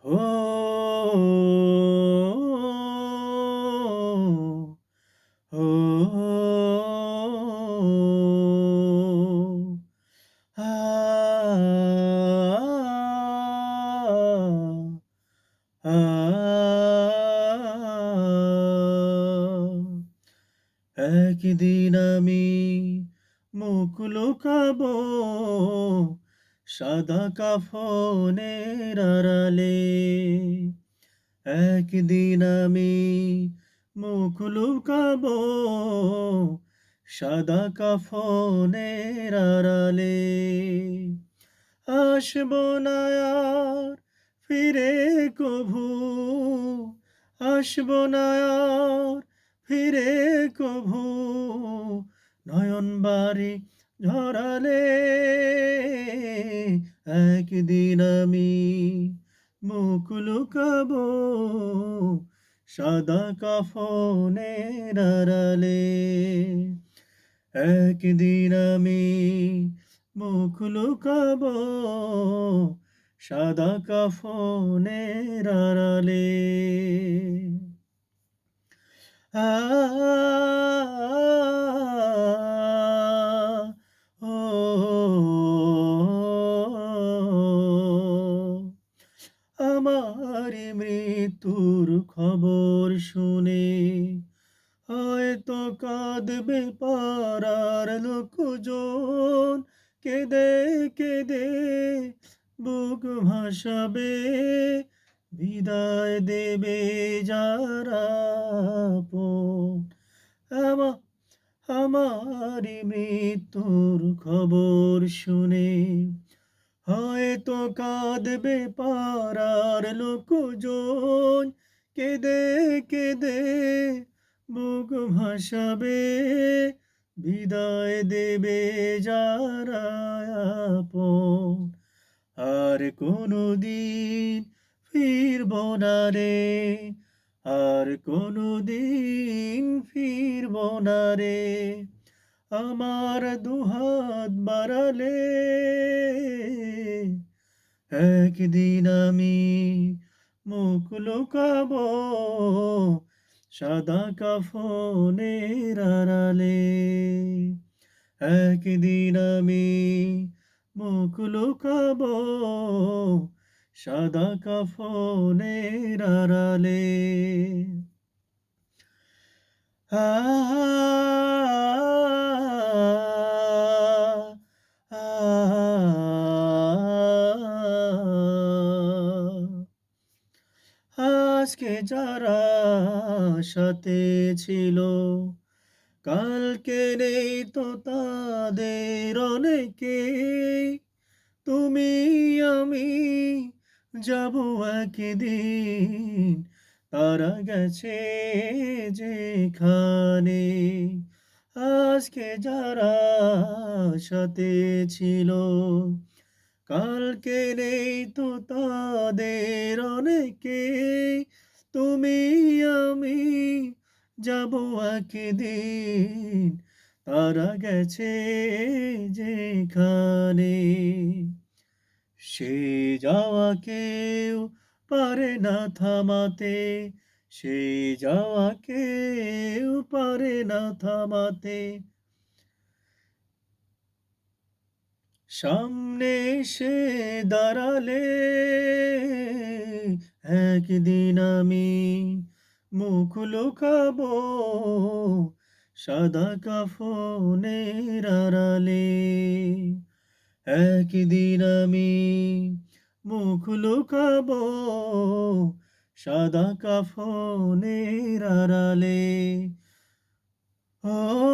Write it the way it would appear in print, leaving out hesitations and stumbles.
ও, আ, একদিন আমি মুখ লুকাবো সাদা কাফনের আড়ালে। একদিন আমি মুখ লুকাবো সাদা কাফনের আড়ালে। আসবো না আর ফিরে কভু, আসবো না আর ফিরে কভু, নয়ন বাড়ি ঝরালে। একদিন আমি মুখ লুকাবো সাদা কাফনের আড়ালে। একদিন আমি মুখ লুকাবো সাদা কাফনের আড়ালে। আ, ও, আমার মৃত্যুর খবর শুনে হয়তো কাঁদবে পাড়ার লোকজন, কেঁদে কেঁদে বুক ভাসাবে, বিদায় দেবে যারা আপন। আমা- আমার মৃত্যুর খবর শুনে হয়তো কাঁদবে পাড়ার লোকজন, কেঁদে কেঁদে বুক ভাসাবে, বিদায় দেবে যারা আপন। আর কোনদিন ফিরব না রে, আর কোনদিন ফিরব না রে, আমার দুহাত বাড়ালে। একদিন আমি মুখ লুকাবো সাদা কাফনের আড়ালে। একদিন আমি মুখ লুকাবো সাদা কাফনের আড়ালে। আ, আজকে যারা সাথে ছিল কালকে নেই তো তাদের অনেকেই। তুমি আমি যাব একদিন, তারা গেছে যেখানে। আজকে যারা সাথে ছিল কালকে নেই তো তাদের অনেকেই। তুমি আমি যাব একদিন, তারা গেছে যেখানে। সে যাওয়া কেউ পারে না থামাতে, সে যাওয়া কেউ পারে না থামাতে। সামনে এসে দাঁড়ালে একদিন আমি মুখ লুকাবো সাদা কাফনের আড়ালে। একদিন আমি মুখ লুকাবো সাদা কাফনের আড়ালে। ও,